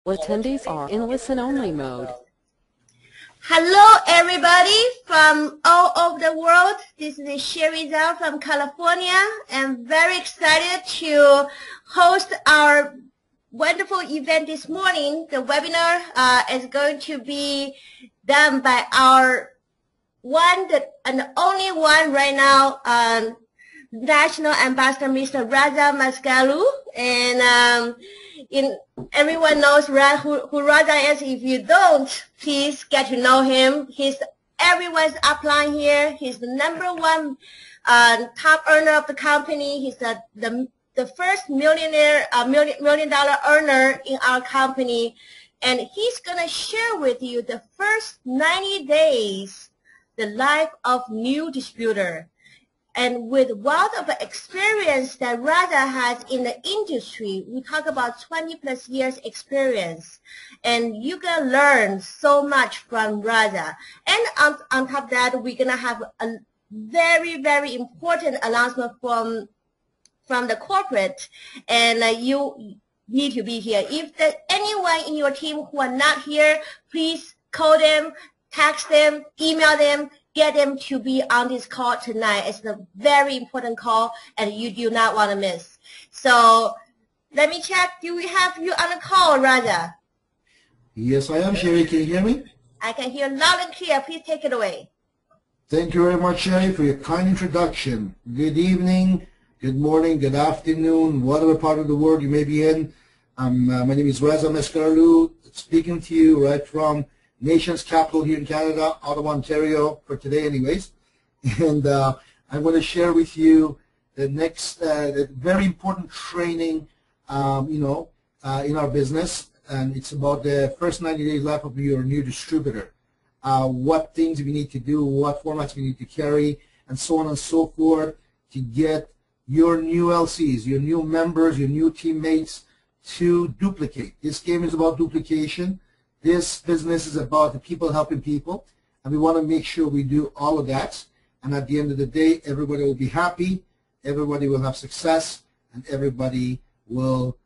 Attendees are in listen-only mode. Hello, everybody from all over the world. This is Sherry Zhao from California. I'm very excited to host our wonderful event this morning. The webinar is going to be done by our one and only one right now, National Ambassador Mr. Reza Mesgarlou. And everyone knows who Reza is. If you don't, please get to know him. Everyone's applying here. He's the #1 top earner of the company. He's the first million dollar earner in our company, and he's gonna share with you the first 90 days, the life of new distributor. And with wealth of experience that Reza has in the industry, we talk about 20+ years experience, and you're gonna learn so much from Reza. And on top of that, we're gonna have a very, very important announcement from the corporate, and you need to be here. If there's anyone in your team who are not here, please call them, text them, email them, get them to be on this call tonight. It's a very important call, and you do not want to miss. So let me check. Do we have you on the call, Reza? Yes, I am, Sherry. Can you hear me? I can hear loud and clear. Please take it away. Thank you very much, Sherry, for your kind introduction. Good evening, good morning, good afternoon, whatever part of the world you may be in. My name is Reza Mesgarlou, speaking to you right from nation's capital here in Canada, Ottawa, Ontario, for today anyways. And I'm going to share with you the next the very important training, in our business. And it's about the first 90 days life of your new distributor. What things we need to do, what formats we need to carry, and so on and so forth to get your new LCs, your new members, your new teammates to duplicate. This game is about duplication. This business is about the people helping people, and we want to make sure we do all of that. And at the end of the day, everybody will be happy, everybody will have success, and everybody will,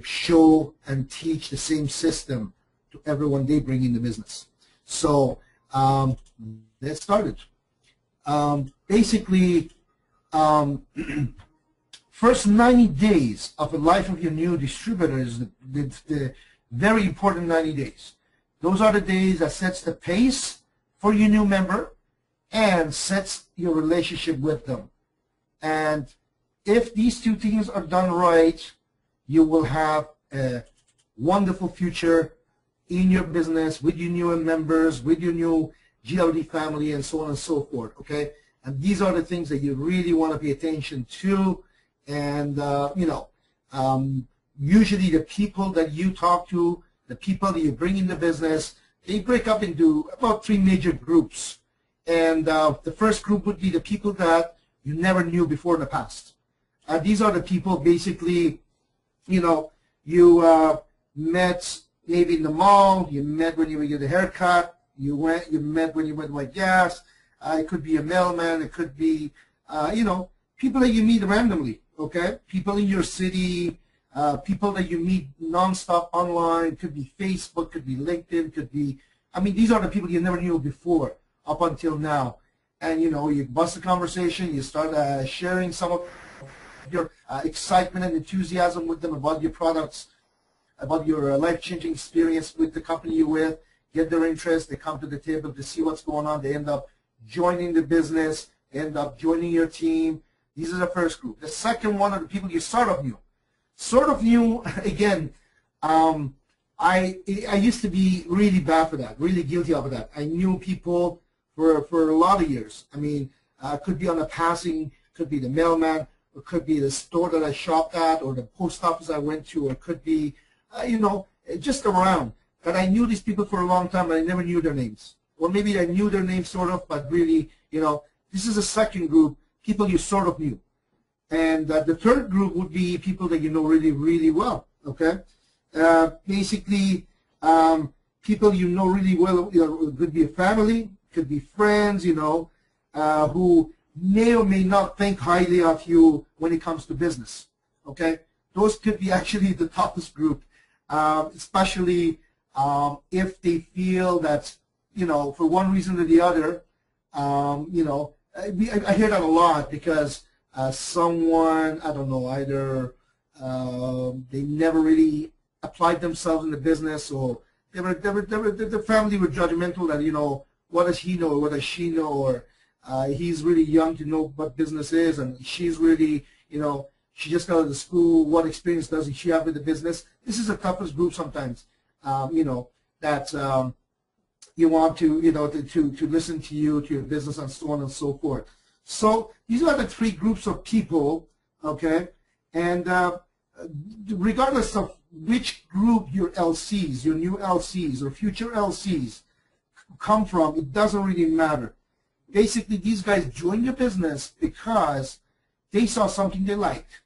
show and teach the same system to everyone they bring in the business. So let's start it. Basically, first 90 days of the life of your new distributor is the very important 90 days. Those are the days that sets the pace for your new member and sets your relationship with them. And if these two things are done right, you will have a wonderful future in your business, with your new members, with your new GLD family, and so on and so forth, okay? And these are the things that you really want to pay attention to. And, usually the people that you talk to, the people that you bring in the business, they break up into about 3 major groups. And the first group would be the people that you never knew before in the past. These are the people basically, you met maybe in the mall, you met when you were getting a haircut, you met when you went to buy gas. It could be a mailman, it could be, people that you meet randomly, okay? People in your city, people that you meet nonstop online, could be Facebook, could be LinkedIn, could be, these are the people you never knew before up until now. And, you bust a conversation, you start sharing some of your excitement and enthusiasm with them about your products, about your life-changing experience with the company you're with, get their interest, they come to the table to see what's going on, they end up joining the business, they end up joining your team. These are the first group. The second one are the people you sort of knew. Sort of new, again, I used to be really bad for that, really guilty of that. I knew people for a lot of years. Could be on a passing, could be the mailman, or could be the store that I shopped at, or the post office I went to, or could be, just around. But I knew these people for a long time, and I never knew their names. Or maybe I knew their names sort of, but really, this is a second group, people you sort of knew. And the third group would be people that you know really, really well, okay? Basically, people you know really well, could be a family, could be friends, who may or may not think highly of you when it comes to business, okay? Those could be actually the toughest group especially if they feel that, for one reason or the other, I hear that a lot because someone, I don't know, either they never really applied themselves in the business, or the family were judgmental that, what does he know or what does she know, or he's really young to know what business is, and she's really, she just got out of school, what experience does she have with the business? This is the toughest group sometimes, that you want to, to listen to you, to your business, and so on and so forth. So these are the three groups of people, okay? And regardless of which group your LCs, your new LCs or future LCs come from, it doesn't really matter. Basically, these guys join your business because they saw something they liked.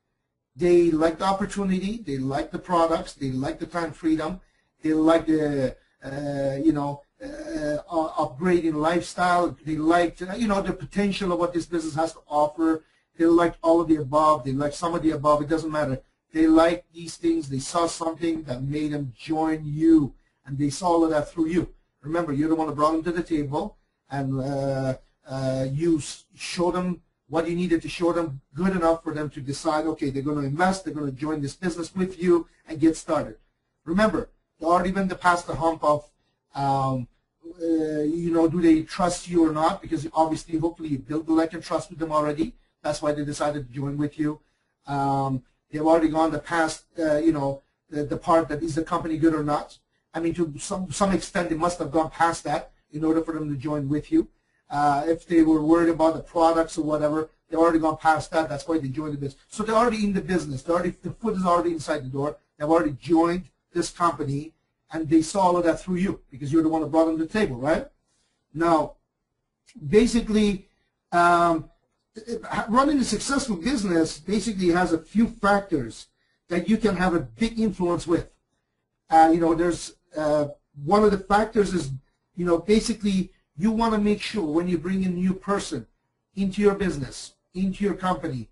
They liked the opportunity, they liked the products, they liked the time freedom, they liked the, upgrading lifestyle, they liked, the potential of what this business has to offer. They liked all of the above, they liked some of the above, it doesn't matter. They liked these things, they saw something that made them join you, and they saw all of that through you. Remember, you're the one that brought them to the table, and you showed them what you needed to show them good enough for them to decide, okay, they're going to invest, they're going to join this business with you and get started. Remember, they already been past the hump of, do they trust you or not? Because obviously, hopefully, you built the like and trust with them already. That's why they decided to join with you. They've already gone the past, the part that is the company good or not. I mean, to some extent, they must have gone past that in order for them to join with you. If they were worried about the products or whatever, they've already gone past that. That's why they joined the business. So they're already in the business. The foot is already inside the door. They've already joined this company, and they saw all of that through you because you're the one that brought them to the table, right? Now, basically, running a successful business basically has a few factors that you can have a big influence with. There's one of the factors is, basically you want to make sure when you bring a new person into your business, into your company,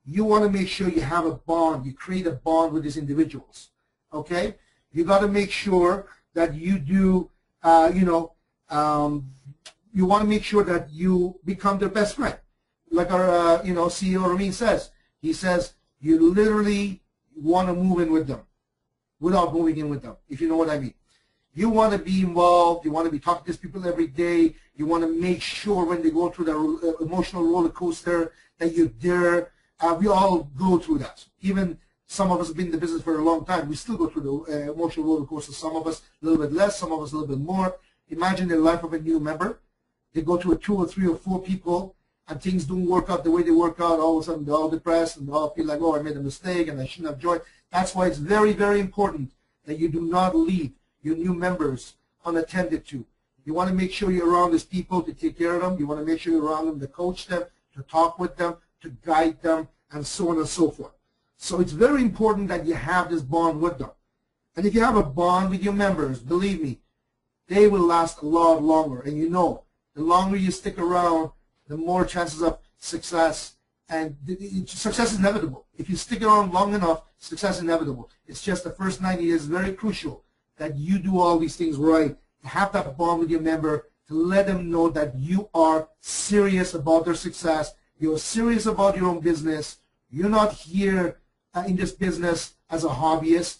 you want to make sure you have a bond, you create a bond with these individuals, okay? You got to make sure that you do, you want to make sure that you become their best friend. Like our, CEO Ramin says, he says, you literally want to move in with them without moving in with them, if you know what I mean. You want to be involved. You want to be talking to these people every day. You want to make sure when they go through the emotional roller coaster that you're there. We all go through that. Even some of us have been in the business for a long time. We still go through the emotional roller coaster. Some of us a little bit less, some of us a little bit more. Imagine the life of a new member. They go through 2 or 3 or 4 people, and things don't work out the way they work out. All of a sudden, they're all depressed, and they all feel like, oh, I made a mistake, and I shouldn't have joined. That's why it's very, very important that you do not leave your new members unattended to. You want to make sure you're around these people to take care of them. You want to make sure you're around them to coach them, to talk with them, to guide them, and so on and so forth. So it's very important that you have this bond with them. And if you have a bond with your members, believe me, they will last a lot longer. And the longer you stick around, the more chances of success. And success is inevitable. If you stick around long enough, success is inevitable. It's just the first 90 years is very crucial that you do all these things right. Have that bond with your member to let them know that you are serious about their success. You're serious about your own business. You're not here in this business as a hobbyist.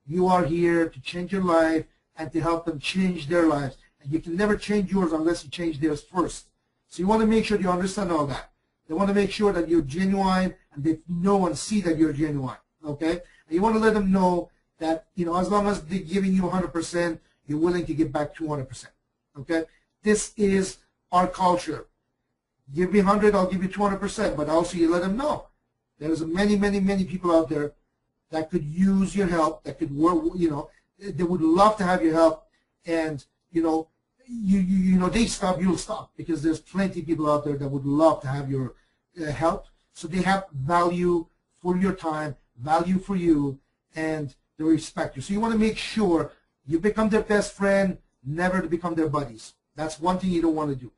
You are here to change your life and to help them change their lives. And you can never change yours unless you change theirs first. So you want to make sure you understand all that. They want to make sure that you're genuine and they know and see that you're genuine. Okay? And you want to let them know that, as long as they're giving you 100%, you're willing to give back 200%. Okay? This is our culture. Give me 100, I'll give you 200%. But also you let them know there's many, many, many people out there that could use your help, that could work, they would love to have your help. And, they stop, you'll stop, because there's plenty of people out there that would love to have your help. So they have value for your time, value for you, and they respect you. So you want to make sure you become their best friend, never to become their buddies. That's one thing you don't want to do.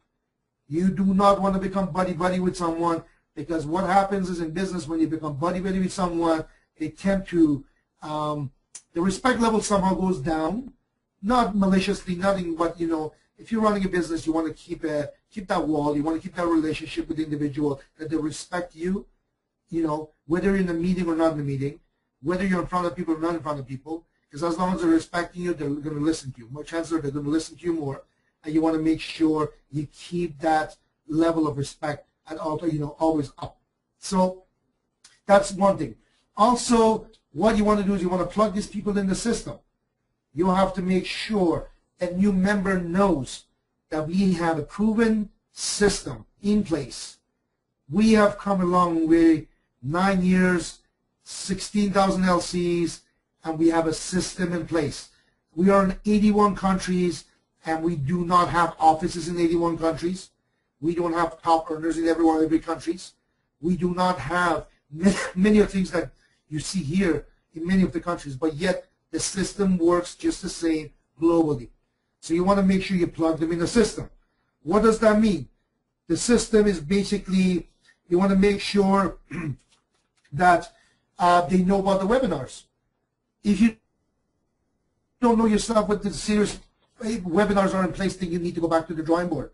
You do not want to become buddy-buddy with someone, because what happens is in business when you become buddy-buddy with someone, they tend to the respect level somehow goes down, not maliciously, nothing, but if you're running a business, you want to keep that wall, you want to keep that relationship with the individual, that they respect you, whether you're in a meeting or not in a meeting, whether you're in front of people or not in front of people, because as long as they're respecting you, they're going to listen to you. More chances are they're going to listen to you more, and you want to make sure you keep that level of respect at all, always up. So that's one thing. Also, what you want to do is you want to plug these people in the system. You have to make sure a new member knows that we have a proven system in place. We have come a long way, 9 years, 16,000 LCs, and we have a system in place. We are in 81 countries, and we do not have offices in 81 countries. We don't have top earners in every countries. We do not have many of the things that you see here in many of the countries, but yet the system works just the same globally. So you want to make sure you plug them in the system. What does that mean? The system is basically, you want to make sure that they know about the webinars. If you don't know yourself what the serious webinars are in place, then you need to go back to the drawing board.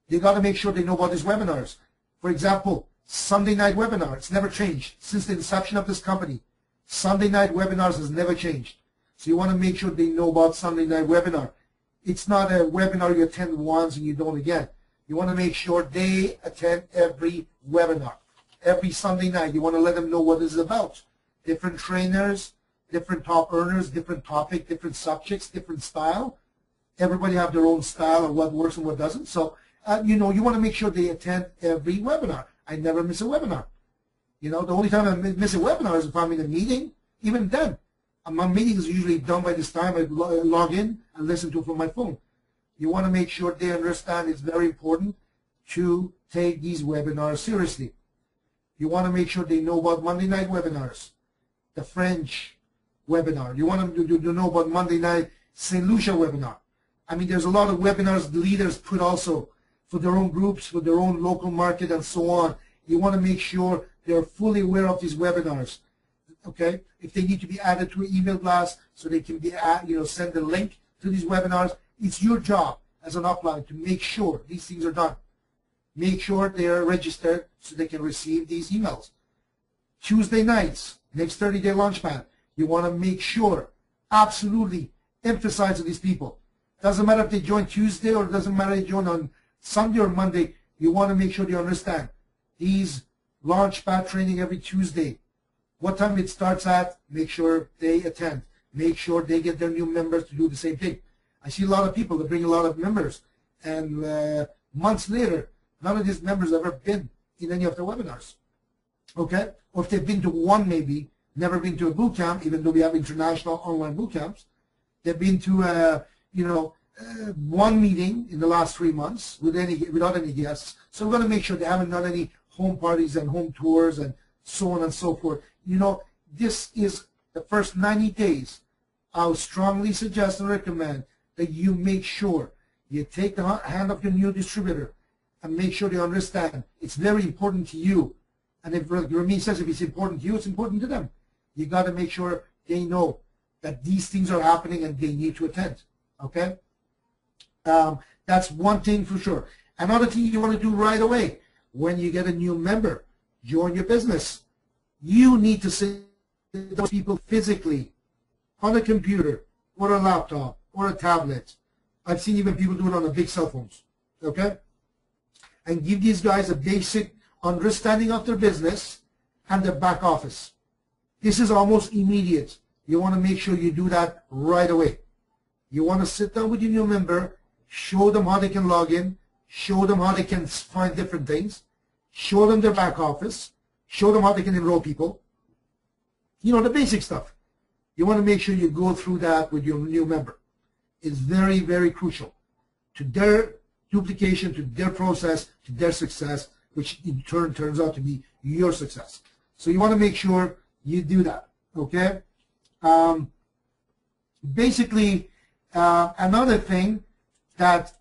You got to make sure they know about these webinars. For example, Sunday night webinar, it's never changed. Since the inception of this company, Sunday night webinars has never changed. So you want to make sure they know about Sunday night webinar. It's not a webinar you attend once and you don't again. You want to make sure they attend every webinar. Every Sunday night, you want to let them know what it's about. Different trainers, different top earners, different topic, different subjects, different style. Everybody have their own style of what works and what doesn't. So, you want to make sure they attend every webinar. I never miss a webinar. The only time I miss a webinar is if I'm in a meeting. Even then, my meetings are usually done by this time. I log in and listen to it from my phone. You want to make sure they understand it's very important to take these webinars seriously. You want to make sure they know about Monday night webinars, the French webinar. You want them to know about Monday night St. Lucia webinar. I mean, there's a lot of webinars the leaders put also for their own groups, for their own local market, and so on. You want to make sure they're fully aware of these webinars. Okay, if they need to be added to an email blast so they can be, send a link to these webinars, it's your job as an upline to make sure these things are done. Make sure they are registered so they can receive these emails. Tuesday nights, next 30-day launchpad, you want to make sure, absolutely, emphasize to these people. Doesn't matter if they join Tuesday or it doesn't matter if they join on Sunday or Monday, you want to make sure they understand. These launchpad training every Tuesday. What time it starts at, make sure they attend. Make sure they get their new members to do the same thing. I see a lot of people that bring a lot of members, and months later, none of these members have ever been in any of the webinars. Okay? Or if they've been to one maybe, never been to a boot camp, even though we have international online boot camps, they've been to, one meeting in the last 3 months without any guests. So we're going to make sure they haven't done any home parties and home tours and so on and so forth. This is the first 90 days. I would strongly suggest and recommend that you make sure you take the hand of your new distributor and make sure they understand it's very important to you. And if Rami says if it's important to you, it's important to them. You got to make sure they know that these things are happening and they need to attend. Okay? That's one thing for sure. Another thing you want to do right away, when you get a new member, join your business, you need to sit with those people physically on a computer or a laptop or a tablet. I've seen even people do it on the big cell phones. Okay? And give these guys a basic understanding of their business and their back office. This is almost immediate. You want to make sure you do that right away. You want to sit down with your new member, show them how they can log in, show them how they can find different things, show them their back office, show them how they can enroll people. The basic stuff. You want to make sure you go through that with your new member. It's very, very crucial to their duplication, to their process, to their success, which in turn turns out to be your success. So you want to make sure you do that, okay? Basically, another thing that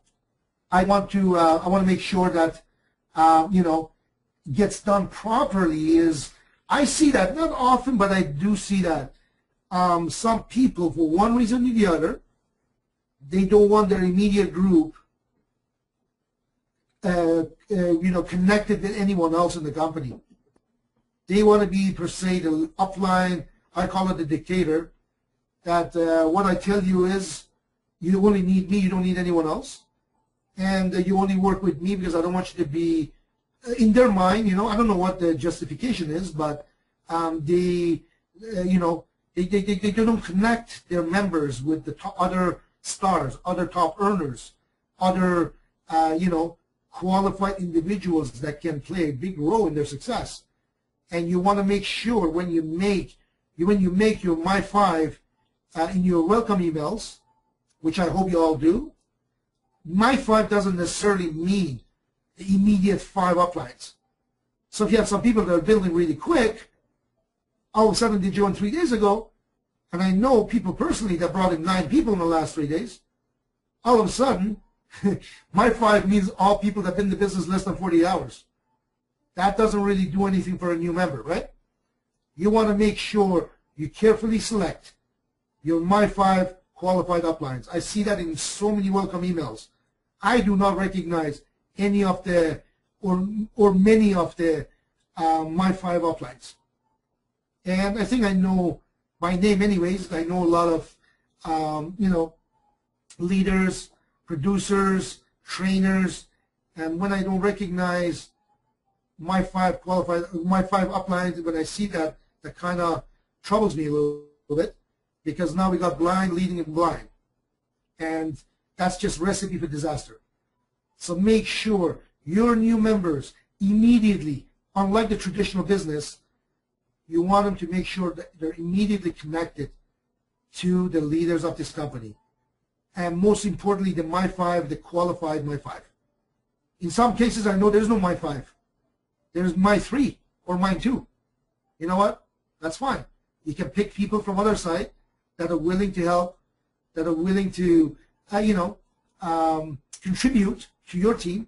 I want to make sure that gets done properly is, I see that not often, but I do see that some people, for one reason or the other, they don't want their immediate group connected with anyone else in the company. They want to be, per se, the upline. I call it the dictator, that what I tell you is you only need me, you don't need anyone else. And you only work with me because I don't want you to be, in their mind, I don't know what the justification is, but they don't connect their members with the other stars, other top earners, other, qualified individuals that can play a big role in their success. And you want to make sure when you make your My 5 in your welcome emails, which I hope you all do, My 5 doesn't necessarily mean the immediate 5 uplines. So if you have some people that are building really quick, all of a sudden they joined 3 days ago, and I know people personally that brought in 9 people in the last 3 days, all of a sudden, My 5 means all people that have been in the business less than 40 hours. That doesn't really do anything for a new member, right? You want to make sure you carefully select your My 5 qualified uplines. I see that in so many welcome emails. I do not recognize any of the, or many of the My 5 uplines. And I think I know by name anyways. I know a lot of, leaders, producers, trainers, and when I don't recognize My 5 qualified, My 5 uplines, when I see that, that kind of troubles me a little bit, because now we got blind leading and blind, and that's just recipe for disaster. So make sure your new members immediately, unlike the traditional business, you want them to make sure that they're immediately connected to the leaders of this company. And most importantly, the My 5, the qualified My 5. In some cases, I know there's no My 5. There's My 3 or My 2. You know what? That's fine. You can pick people from other side that are willing to help, that are willing to, contribute to your team,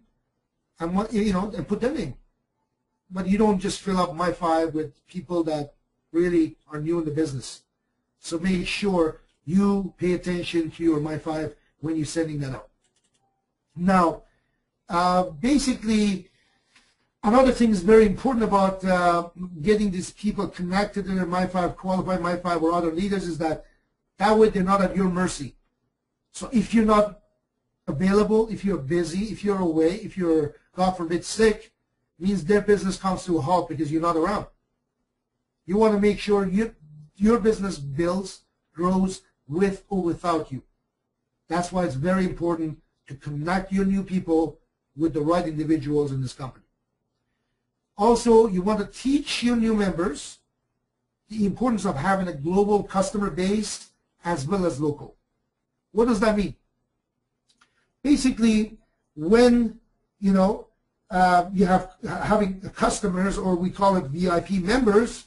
and and put them in. But you don't just fill up My 5 with people that really are new in the business. So make sure you pay attention to your My 5 when you're sending that out. Now, basically, another thing is very important about getting these people connected to their My 5, qualified My 5 or other leaders, is that way they're not at your mercy. So if you're not available, if you're busy, if you're away, if you're, God forbid, sick, means their business comes to a halt because you're not around. You want to make sure your business builds, grows with or without you. That's why it's very important to connect your new people with the right individuals in this company. Also, you want to teach your new members the importance of having a global customer base as well as local. What does that mean? Basically, when you have having customers, or we call it VIP members,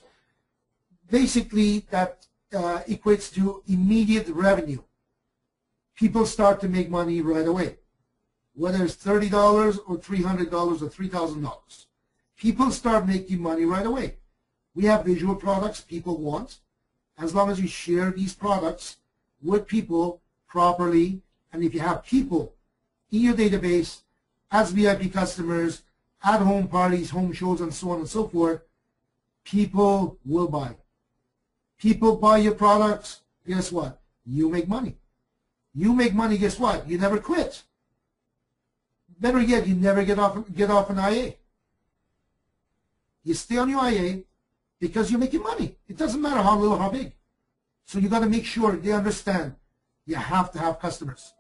basically that equates to immediate revenue. People start to make money right away, whether it's $30 or $300 or $3,000. People start making money right away. We have visual products people want. As long as you share these products with people properly, and if you have people in your database as VIP customers, at home parties, home shows, and so on and so forth, people will buy. People buy your products, guess what? You make money. You make money, guess what? You never quit. Better yet, you never get off an IA. You stay on your IA because you're making money. It doesn't matter how little or how big. So you got to make sure they understand you have to have customers.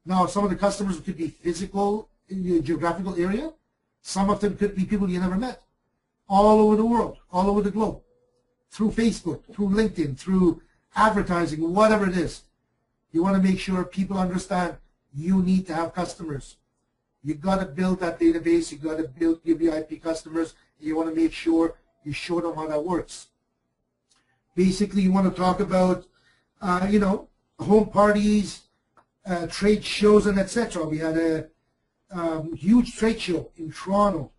Now, some of the customers could be physical in your geographical area. Some of them could be people you never met, all over the world, all over the globe, through Facebook, through LinkedIn, through advertising, whatever it is. You want to make sure people understand you need to have customers. You got to build that database. You got to build your VIP customers. You want to make sure you show them how that works. Basically, you want to talk about, home parties, trade shows, and etc. We had a huge trade show in Toronto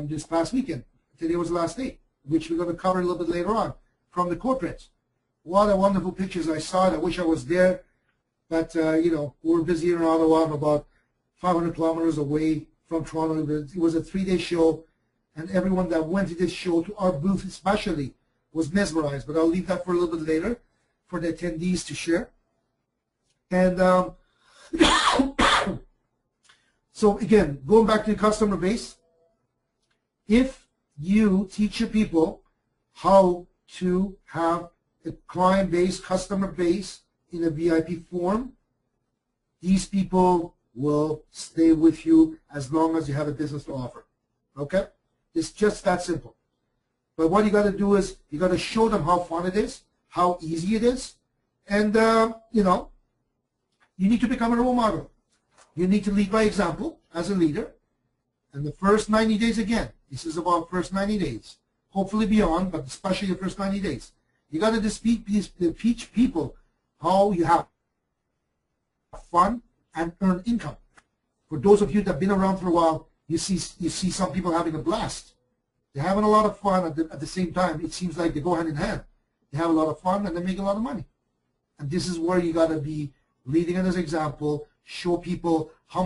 this past weekend. Today was the last day, which we're going to cover a little bit later on from the corporates. What a wonderful pictures I saw. I wish I was there. But, you know, we're busy here in Ottawa. I'm about 500 kilometers away from Toronto. It was a 3-day show, and everyone that went to this show, to our booth especially, was mesmerized. But I'll leave that for a little bit later for the attendees to share. And so, again, going back to the customer base, if you teach your people how to have a client base, customer base in a VIP form, these people will stay with you as long as you have a business to offer. Okay? It's just that simple. But what you got to do is you got to show them how fun it is, how easy it is, and you know, you need to become a role model. You need to lead by example as a leader. And the first 90 days, again, this is about first 90 days, hopefully beyond, but especially the first 90 days. You got to teach people how you have fun and earn income. For those of you that have been around for a while, you see some people having a blast. They're having a lot of fun at the same time. It seems like they go hand in hand. They have a lot of fun and they make a lot of money. And this is where you got to be leading as an example, show people how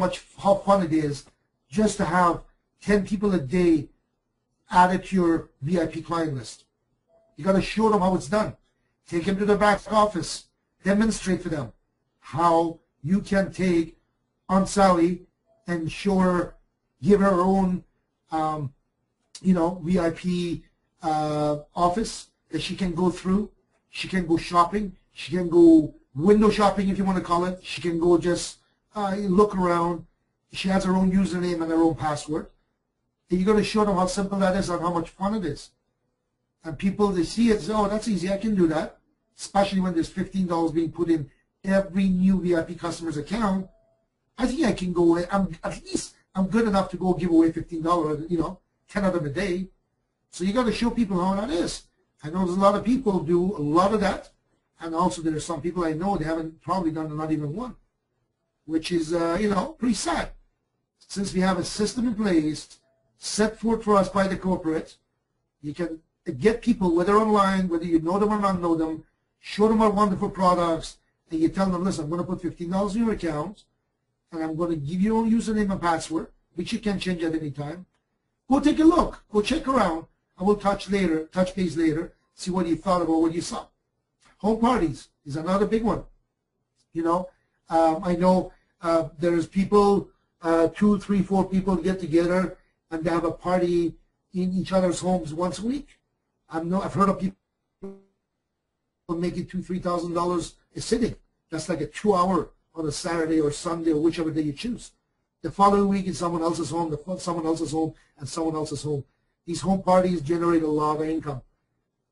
fun it is just to have 10 people a day added to your VIP client list. You got to show them how it's done. Take them to the back office. Demonstrate for them how you can take Aunt Sally and show her, give her own, you know, VIP office that she can go through. She can go shopping. She can go window shopping, if you want to call it. She can go just look around. She has her own username and her own password. And you're going to show them how simple that is and how much fun it is. And people, they see it, say, oh, that's easy, I can do that. Especially when there's $15 being put in every new VIP customer's account. I think I can go, at least I'm good enough to go give away $15, you know, 10 of them a day. So you got to show people how that is. I know there's a lot of people do a lot of that. And also there are some people I know, they haven't probably done not even one. Which is, you know, pretty sad. Since we have a system in place set forth for us by the corporate, you can get people, whether online, whether you know them or not know them, show them our wonderful products, and you tell them, listen, I'm going to put $15 in your account, and I'm going to give you your own username and password, which you can change at any time. Go take a look. Go check around, and we'll touch base later, see what you thought about what you saw. Home parties is another big one. You know, I know there's people, 2, 3, 4 people get together, and they have a party in each other's homes once a week. I've heard of people making $2,000, $3,000 a sitting. That's like a 2-hour on a Saturday or Sunday or whichever day you choose. The following week in someone else's home, someone else's home, and someone else's home. These home parties generate a lot of income.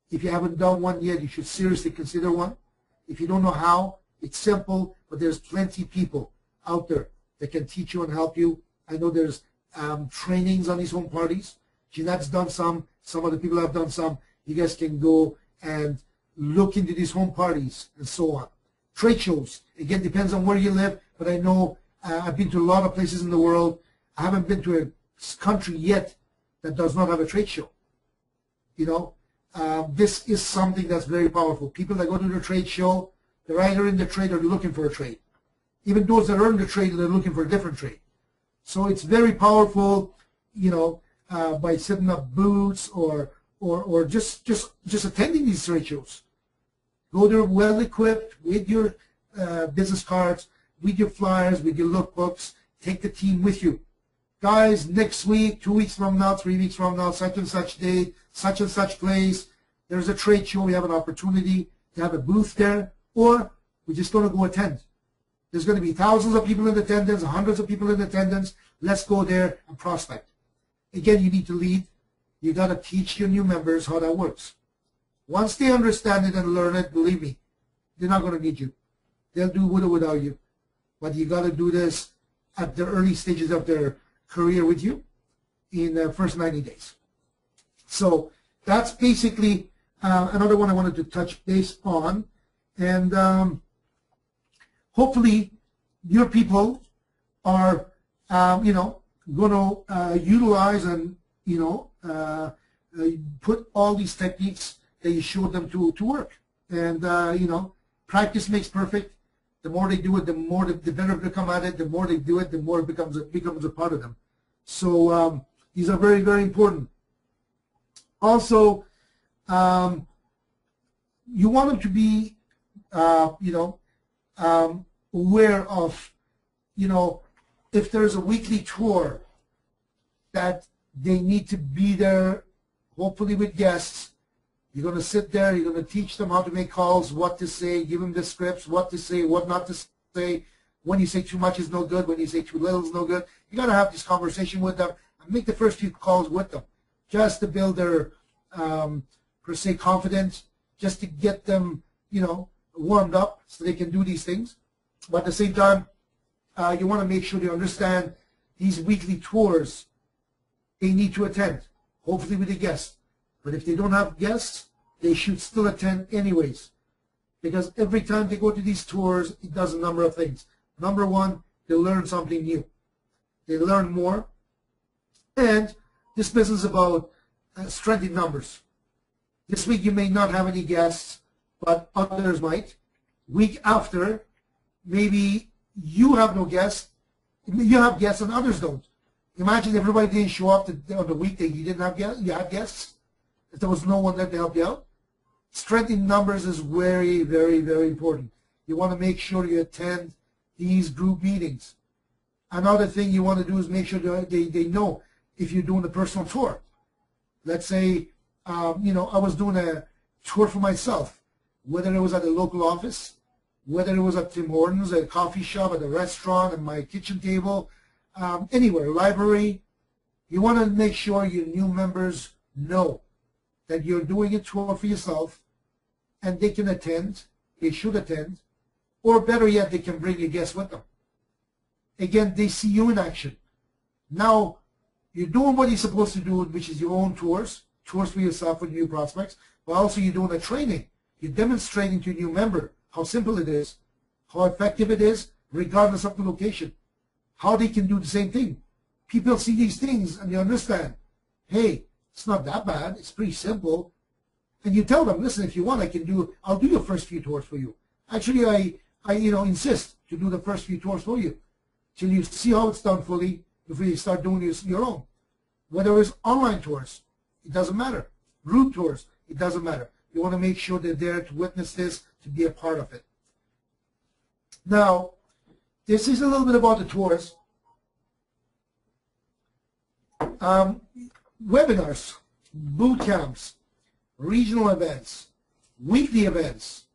If you haven't done one yet, you should seriously consider one. If you don't know how, it's simple, but there's plenty of people out there that can teach you and help you. I know there's trainings on these home parties. Jeanette's done some other people have done some. You guys can go and look into these home parties and so on. Trade shows, again, depends on where you live, but I know I've been to a lot of places in the world. I haven't been to a country yet that does not have a trade show. You know, this is something that's very powerful. People that go to the trade show, they're either in the trade or they're looking for a trade. Even those that are in the trade, they're looking for a different trade. So it's very powerful, you know, by setting up booths or just attending these trade shows. Go there well equipped with your business cards, with your flyers, with your lookbooks. Take the team with you. Guys, next week, 2 weeks from now, 3 weeks from now, such and such date, such and such place, there's a trade show. We have an opportunity to have a booth there, or we're just going to go attend. There's going to be thousands of people in attendance, hundreds of people in attendance. Let's go there and prospect. Again, you need to lead. You got to teach your new members how that works. Once they understand it and learn it, believe me, they're not going to need you. They'll do with or without you. But you got to do this at the early stages of their career with you in the first 90 days. So that's basically another one I wanted to touch base on. And hopefully your people are, you know, going to utilize and, you know, put all these techniques that you showed them to work. And, you know, practice makes perfect. The more they do it, the more the better they become at it. The more they do it, the more it becomes a part of them. So these are very, very important. Also, you want them to be, you know, aware of, you know, if there's a weekly tour that they need to be there, hopefully with guests. You're going to sit there, you're going to teach them how to make calls, what to say, give them the scripts, what to say, what not to say. When you say too much is no good, when you say too little is no good. You got to have this conversation with them and make the first few calls with them just to build their, per se, confidence, just to get them, you know, warmed up so they can do these things. But at the same time, you want to make sure they understand these weekly tours they need to attend, hopefully with a guest. But if they don't have guests, they should still attend anyways. Because every time they go to these tours, it does a number of things. Number one, they learn something new. They learn more. And this business is about strength in numbers. This week you may not have any guests, but others might. Week after, maybe you have no guests. You have guests and others don't. Imagine everybody didn't show up on the week that you didn't have guests. You had guests. If there was no one there to help you out. Strength in numbers is very, very, very important. You want to make sure you attend these group meetings. Another thing you want to do is make sure they know if you're doing a personal tour. Let's say, you know, I was doing a tour for myself, whether it was at a local office, whether it was at Tim Hortons, at a coffee shop, at a restaurant, at my kitchen table, anywhere, library. You want to make sure your new members know that you're doing a tour for yourself and they can attend, they should attend, or better yet, they can bring a guest with them. Again, they see you in action. Now, you're doing what you're supposed to do, which is your own tours for yourself with new prospects, but also you're doing a training. You're demonstrating to a new member how simple it is, how effective it is, regardless of the location, how they can do the same thing. People see these things and they understand, hey, it's not that bad. It's pretty simple. And you tell them, listen, if you want, I'll do your first few tours for you. Actually, I you know, insist to do the first few tours for you till you see how it's done fully before you start doing your own. Whether it's online tours, it doesn't matter. Group tours, it doesn't matter. You want to make sure they're there to witness this, to be a part of it. Now, this is a little bit about the tours. Webinars, boot camps, regional events, weekly events,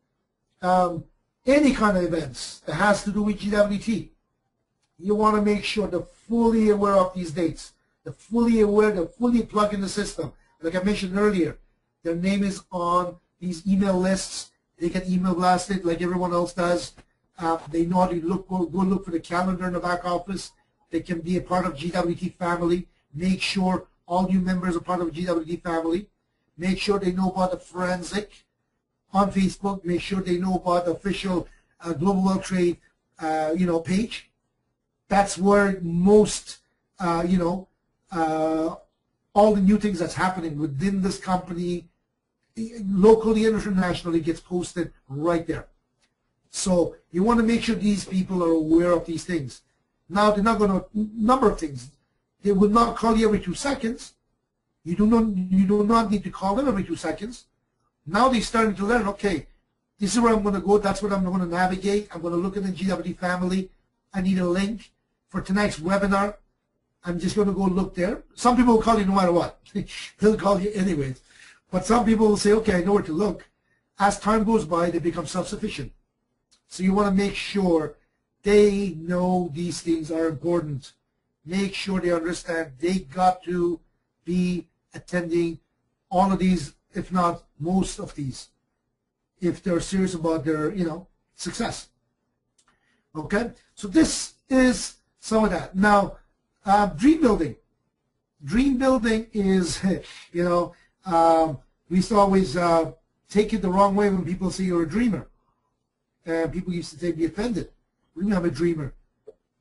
any kind of events that has to do with GWT. You want to make sure they're fully aware of these dates. They're fully aware, they're fully plugged in the system. Like I mentioned earlier, their name is on these email lists. They get email blasted like everyone else does. They know how to go look for the calendar in the back office. They can be a part of GWT family. Make sure all new members are part of GWT family. Make sure they know about the forensic on Facebook. Make sure they know about the official Global Wealth Trade, you know, page. That's where most, you know, all the new things that's happening within this company, locally and internationally, gets posted right there. So you want to make sure these people are aware of these things. Now, they're not going to, number of things. They will not call you every 2 seconds. You do not need to call them every 2 seconds. Now they're starting to learn, okay, this is where I'm going to go. That's what I'm going to navigate. I'm going to look at the GWT family. I need a link for tonight's webinar. I'm just going to go look there. Some people will call you no matter what. They'll call you anyways. But some people will say, okay, I know where to look. As time goes by, they become self-sufficient. So you want to make sure they know these things are important. Make sure they understand they got to be attending all of these, if not most of these, if they're serious about their, you know, success. Okay? So this is some of that. Now, dream building. Dream building is, you know, we used to always take it the wrong way when people say you're a dreamer. And people used to be offended. We don't have a dreamer.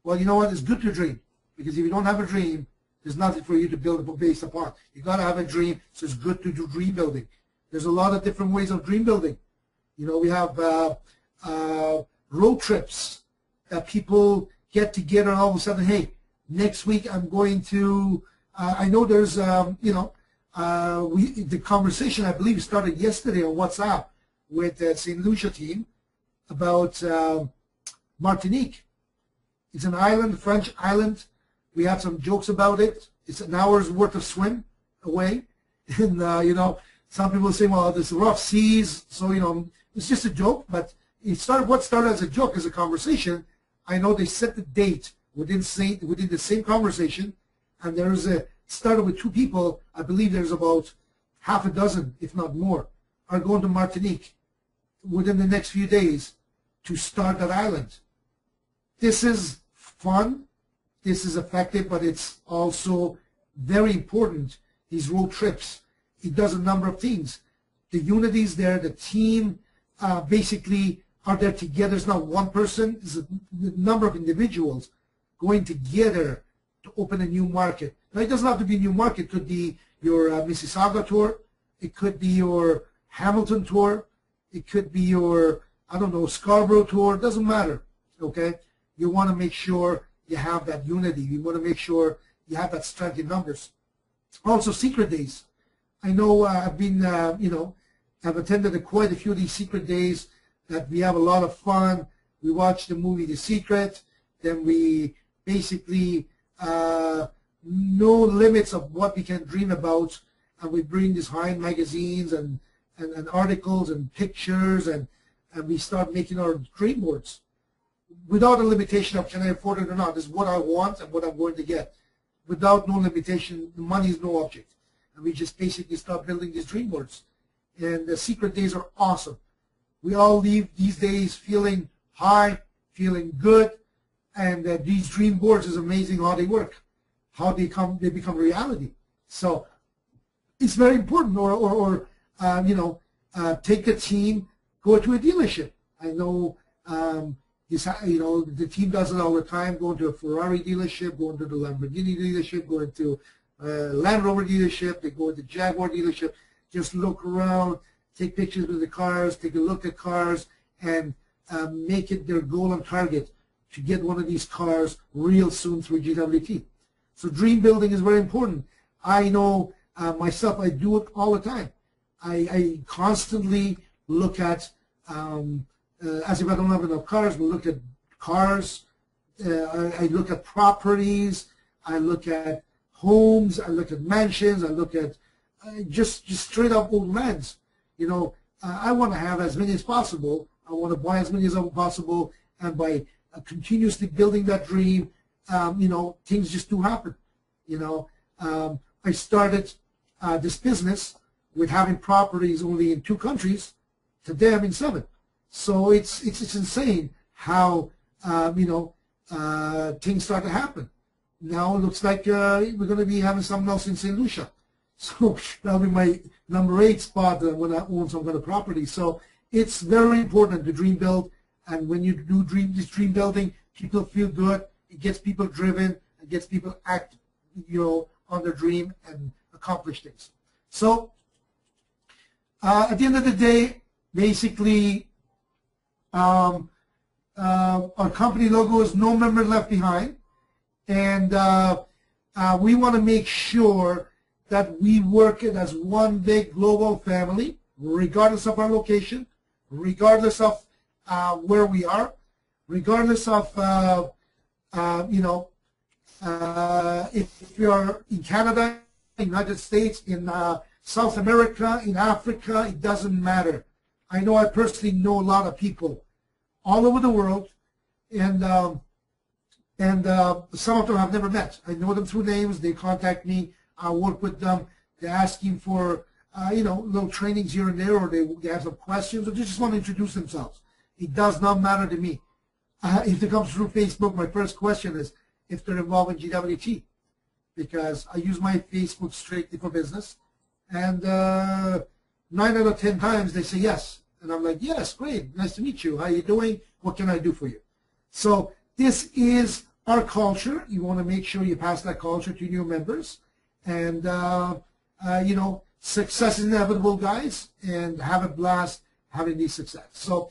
Well, you know what? It's good to dream. Because if you don't have a dream, there's nothing for you to build based upon. You got to have a dream, so it's good to do dream building. There's a lot of different ways of dream building. We have road trips that people get together and all of a sudden, hey, next week I'm going to, I know there's, the conversation I believe started yesterday on WhatsApp with the St. Lucia team about Martinique. It's an island, French island. We had some jokes about it. It's an hour's worth of swim away. And, some people say, well, there's rough seas. So, it's just a joke. But what started as a joke, as a conversation. I know they set the date within the same conversation. And started with 2 people. I believe there's about half a dozen, if not more, are going to Martinique within the next few days to start that island. This is fun. This is effective, but it's also very important, these road trips. It does a number of things. The unity is there. The team basically are there together. It's not one person. It's a number of individuals going together to open a new market. Now, it doesn't have to be a new market. It could be your Mississauga tour. It could be your Hamilton tour. It could be your, I don't know, Scarborough tour. It doesn't matter, okay? You want to make sure you have that unity. You want to make sure you have that strength in numbers. Also, secret days. I know I've been, I've attended quite a few of these secret days that we have a lot of fun. We watch the movie The Secret. Then we basically no limits of what we can dream about. And we bring these high-end magazines and articles and pictures, and we start making our dream boards without a limitation of can I afford it or not. This is what I want and what I'm going to get. Without no limitation, the money is no object. And we just basically start building these dream boards. And the secret days are awesome. We all leave these days feeling high, feeling good, and these dream boards is amazing how they work, how they become reality. So it's very important. Take the team, go to a dealership. I know the team does it all the time, going to a Ferrari dealership, going to the Lamborghini dealership, going to a Land Rover dealership, they go to the Jaguar dealership, just look around, take pictures with the cars, take a look at cars, and make it their goal and target to get one of these cars real soon through GWT. So dream building is very important. I know myself, I do it all the time. I constantly look at, as if I don't have enough cars, we look at cars, I look at properties, I look at homes, I look at mansions, I look at just straight up old lands. I want to have as many as possible. I want to buy as many as possible, and by continuously building that dream, things just do happen. I started this business with having properties only in 2 countries. Today I'm in 7. So it's insane how things start to happen. Now it looks like we're going to be having something else in St. Lucia. So that'll be my number 8 spot when I own some kind of property. So it's very important to dream build, and when you do this dream building, people feel good. It gets people driven. It gets people act, on their dream and accomplish things. So at the end of the day, basically, our company logo is no member left behind, and we want to make sure that we work it as one big global family, regardless of our location, regardless of where we are, regardless of if we are in Canada, United States, in South America, in Africa, it doesn't matter. I know I personally know a lot of people all over the world, and some of them I've never met. I know them through names. They contact me. I work with them. They're asking for little trainings here and there, or they have some questions, or they just want to introduce themselves. It does not matter to me. If it comes through Facebook, my first question is if they're involved in GWT, because I use my Facebook strictly for business, and 9 out of 10 times they say yes. And I'm like, yes, great, nice to meet you. How are you doing? What can I do for you? So this is our culture. You want to make sure you pass that culture to new members. And, success is inevitable, guys, and have a blast having these success. So